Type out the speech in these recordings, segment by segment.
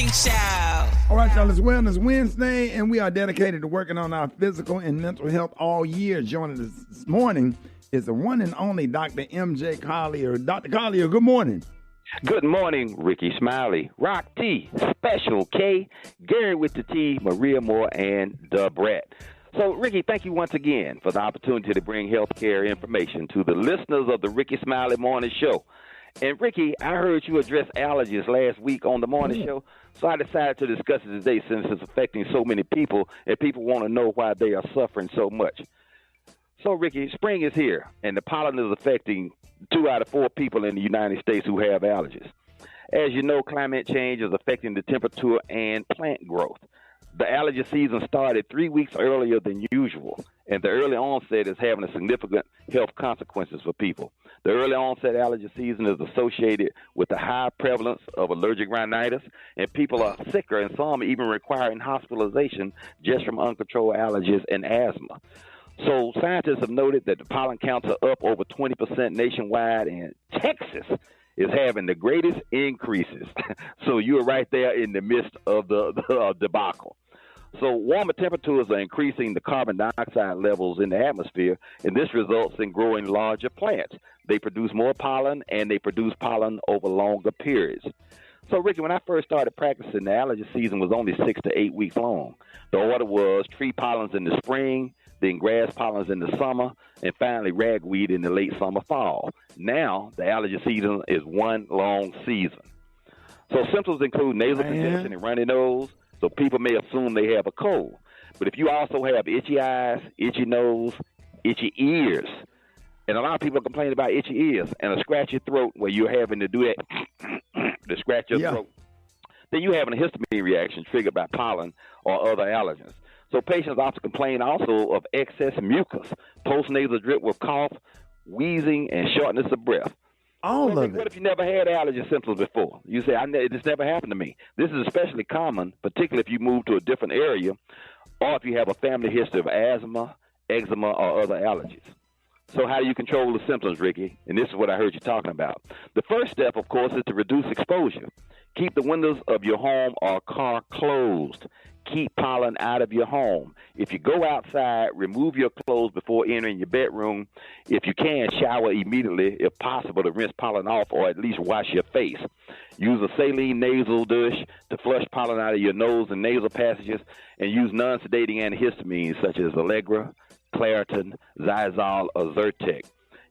morning show. All right, y'all, it's Wellness Wednesday, and we are dedicated to working on our physical and mental health all year. Joining us this morning is the one and only Dr. M.J. Collier. Dr. Collier, good morning. Good morning, Rickey, Smiley, Rock T, Special K, Gary with the T, Maria Moore, and the Brett. So, Rickey, thank you once again for the opportunity to bring healthcare information to the listeners of the Rickey Smiley Morning Show. And, Rickey, I heard you address allergies last week on the morning show, so I decided to discuss it today since it's affecting so many people, and people want to know why they are suffering so much. So, Rickey, spring is here, and the pollen is affecting 2 out of 4 people in the United States who have allergies. As you know, climate change is affecting the temperature and plant growth. The allergy season started 3 weeks earlier than usual, and the early onset is having a significant health consequences for people. The early onset allergy season is associated with a high prevalence of allergic rhinitis, and people are sicker, and some even requiring hospitalization just from uncontrolled allergies and asthma. So scientists have noted that the pollen counts are up over 20% nationwide, and Texas is having the greatest increases. So you're right there in the midst of the debacle. So warmer temperatures are increasing the carbon dioxide levels in the atmosphere, and this results in growing larger plants. They produce more pollen, and they produce pollen over longer periods. So, Rickey, when I first started practicing, the allergy season was only 6 to 8 weeks long. The order was tree pollens in the spring, then grass pollens in the summer, and finally ragweed in the late summer, fall. Now, the allergy season is one long season. So symptoms include nasal congestion and runny nose, so people may assume they have a cold. But if you also have itchy eyes, itchy nose, itchy ears, and a lot of people are complaining about itchy ears and a scratchy throat where you're having to do that to scratch your throat, then you're having a histamine reaction triggered by pollen or other allergens. So patients also complain also of excess mucus, postnasal drip with cough, wheezing, and shortness of breath. All of it. What if you never had allergy symptoms before? You say, this never happened to me. This is especially common, particularly if you move to a different area or if you have a family history of asthma, eczema, or other allergies. So how do you control the symptoms, Rickey? And this is what I heard you talking about. The first step, of course, is to reduce exposure. Keep the windows of your home or car closed. Keep pollen out of your home. If you go outside, remove your clothes before entering your bedroom. If you can, shower immediately, if possible, to rinse pollen off or at least wash your face. Use a saline nasal douche to flush pollen out of your nose and nasal passages, and use non-sedating antihistamines such as Allegra, Claritin, Zylol, or Zyrtec.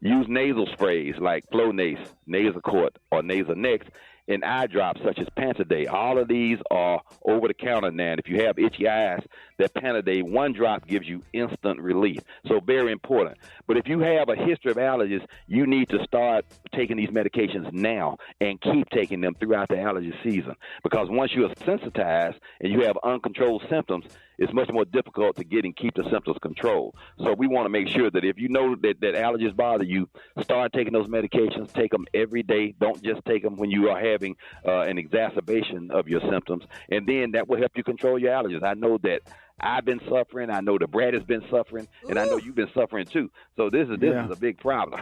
Use nasal sprays like Flonase, Nasacort, or Nasonex, and eye drops such as Pantidate. All of these are over-the-counter now. And if you have itchy eyes, that Pantidate, one drop gives you instant relief. So very important. But if you have a history of allergies, you need to start taking these medications now and keep taking them throughout the allergy season. Because once you are sensitized and you have uncontrolled symptoms, it's much more difficult to get and keep the symptoms controlled. So we want to make sure that if you know that allergies bother you, start taking those medications. Take them every day. Don't just take them when you are having an exacerbation of your symptoms. And then that will help you control your allergies. I know that I've been suffering. I know that Brad has been suffering. And I know you've been suffering too. So this is a big problem.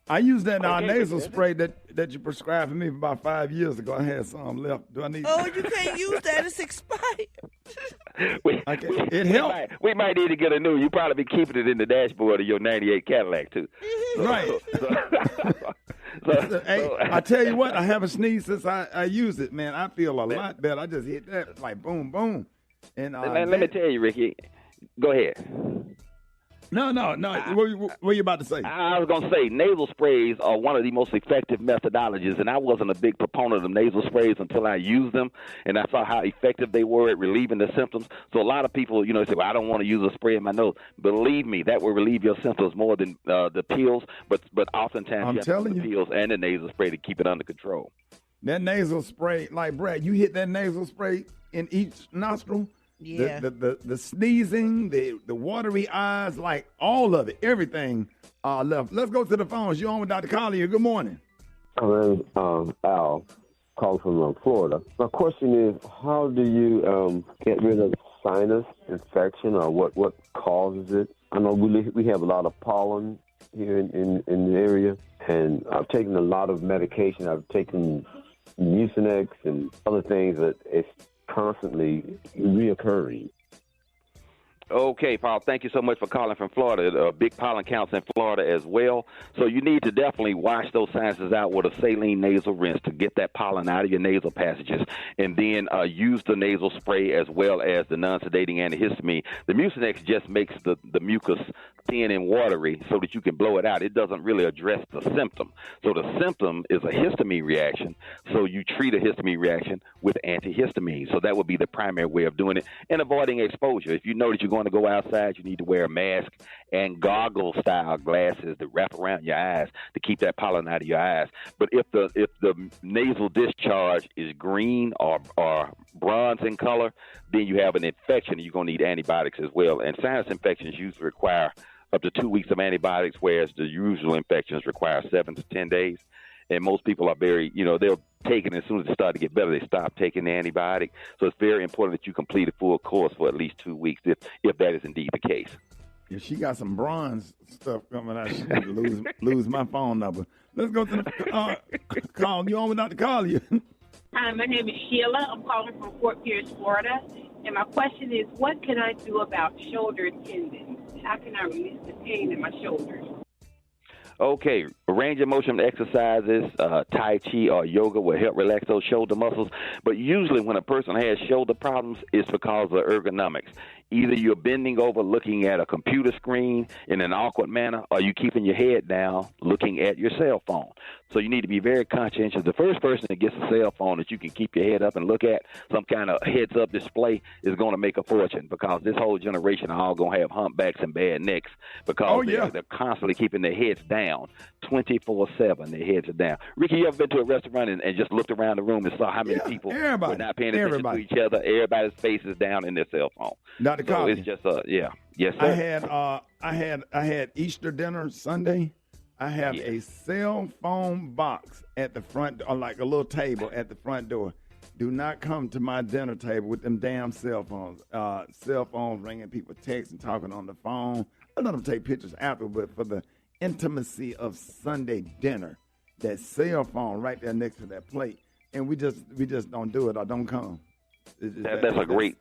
I used that nasal spray that you prescribed for me about 5 years ago. I had some left. Do I need? Oh, you can't use that. It's expired. It helped. We might need to get a new. You probably be keeping it in the dashboard of your '98 Cadillac too. Right. I tell you what, I haven't sneezed since I used it, man. I feel a lot better. I just hit that like boom, boom. And let me tell you, Rickey. Go ahead. No. What were you about to say? I was going to say nasal sprays are one of the most effective methodologies, and I wasn't a big proponent of nasal sprays until I used them, and I saw how effective they were at relieving the symptoms. So a lot of people, say, well, I don't want to use a spray in my nose. Believe me, that will relieve your symptoms more than the pills, but oftentimes you have to use the pills and the nasal spray to keep it under control. That nasal spray, like Brad, you hit that nasal spray in each nostril. Yeah. The sneezing, the watery eyes, like all of it, everything left. Let's go to the phones. You're on with Dr. Collier. Good morning. My name is Al, calling from Florida. My question is, how do you get rid of sinus infection, or what causes it? I know we have a lot of pollen here in the area, and I've taken a lot of medication. I've taken Mucinex and other things that it's constantly reoccurring. Okay, Paul, thank you so much for calling from Florida. Big pollen counts in Florida as well. So you need to definitely wash those sinuses out with a saline nasal rinse to get that pollen out of your nasal passages. And then use the nasal spray as well as the non-sedating antihistamine. The Mucinex just makes the mucus thin and watery so that you can blow it out. It doesn't really address the symptom. So the symptom is a histamine reaction. So you treat a histamine reaction with antihistamine. So that would be the primary way of doing it and avoiding exposure. If you know that you're going to go outside, you need to wear a mask and goggle-style glasses that wrap around your eyes to keep that pollen out of your eyes. But if the nasal discharge is green or bronze in color, then you have an infection and you're going to need antibiotics as well. And sinus infections usually require up to 2 weeks of antibiotics, whereas the usual infections require 7 to 10 days. And most people are very, they'll take it as soon as they start to get better, they stop taking the antibiotic. So it's very important that you complete a full course for at least 2 weeks if that is indeed the case. If she got some bronze stuff coming out, she need to lose my phone number. Let's go to the call. You on with Dr. Collier? Hi, my name is Sheila. I'm calling from Fort Pierce, Florida. And my question is, what can I do about shoulder tendons? How can I release the pain in my shoulders? Okay, range of motion exercises, Tai Chi or yoga will help relax those shoulder muscles. But usually when a person has shoulder problems, it's because of ergonomics. Either you're bending over looking at a computer screen in an awkward manner, or you keeping your head down looking at your cell phone. So you need to be very conscientious. The first person that gets a cell phone that you can keep your head up and look at, some kind of heads-up display, is going to make a fortune, because this whole generation are all going to have humpbacks and bad necks because they're constantly keeping their heads down 24/7. Their heads are down. Ricky, you ever been to a restaurant and just looked around the room and saw how many people were not paying attention to each other? Everybody's face is down in their cell phone. Dr. Collier, it's just yes, sir. I had Easter dinner Sunday. I have a cell phone box at the front, or like a little table at the front door. Do not come to my dinner table with them damn cell phones. Cell phones ringing, people texting, talking on the phone. I let them take pictures after, but for the intimacy of Sunday dinner, that cell phone right there next to that plate, and we just don't do it or don't come. That's a great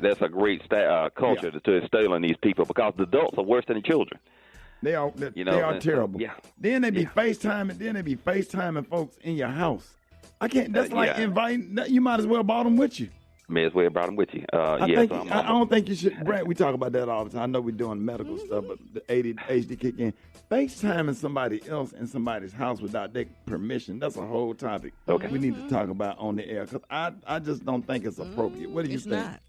culture to instill in these people, because the adults are worse than the children. They are terrible. Yeah. Then they be FaceTiming folks in your house. I can't. That's like inviting. You might as well brought them with you. May as well brought them with you. I don't think you should. Brad, we talk about that all the time. I know we're doing medical stuff, but the ADHD kick in. FaceTiming somebody else in somebody's house without their permission, that's a whole topic we need to talk about on the air, because I just don't think it's appropriate. What do you think? Not.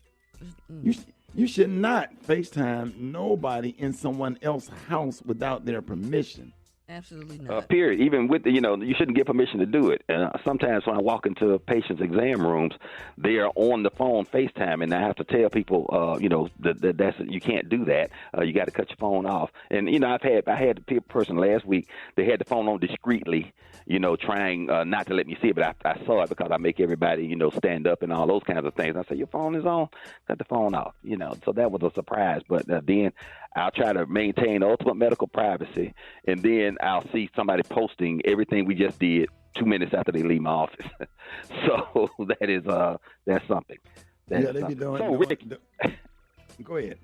You should not FaceTime nobody in someone else's house without their permission. Absolutely not. Period. Even with you shouldn't get permission to do it. Sometimes when I walk into patients' exam rooms, they are on the phone FaceTime, and I have to tell people, that's you can't do that. You got to cut your phone off. And I had the person last week. They had the phone on discreetly, trying not to let me see it, but I saw it because I make everybody, stand up and all those kinds of things. I said, your phone is on, cut the phone off. So that was a surprise. But then I'll try to maintain ultimate medical privacy, and then I'll see somebody posting everything we just did 2 minutes after they leave my office. So that's something. They be doing. So, Rick, go ahead.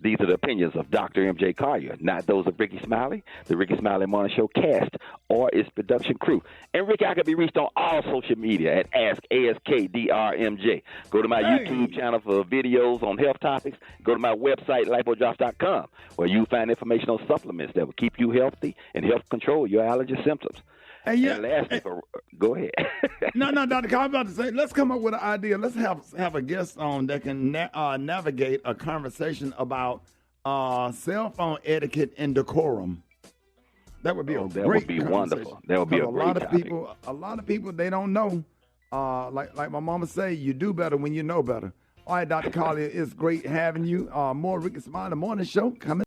These are the opinions of Dr. M.J. Collier, not those of Rickey Smiley, the Rickey Smiley Morning Show cast, or its production crew. And Ricky, I can be reached on all social media at AskDrMJ. Go to my YouTube channel for videos on health topics. Go to my website, lipodrops.com, where you find informational supplements that will keep you healthy and help control your allergy symptoms. And lastly, go ahead. No, Dr. Collier, I'm about to say, let's come up with an idea. Let's have a guest on that can navigate a conversation about cell phone etiquette and decorum. That would be a great conversation. Wonderful. That would be a great topic. A lot of people, they don't know. Like my mama say, you do better when you know better. All right, Dr. Collier, it's great having you. More Rickey Smiley Morning Show coming.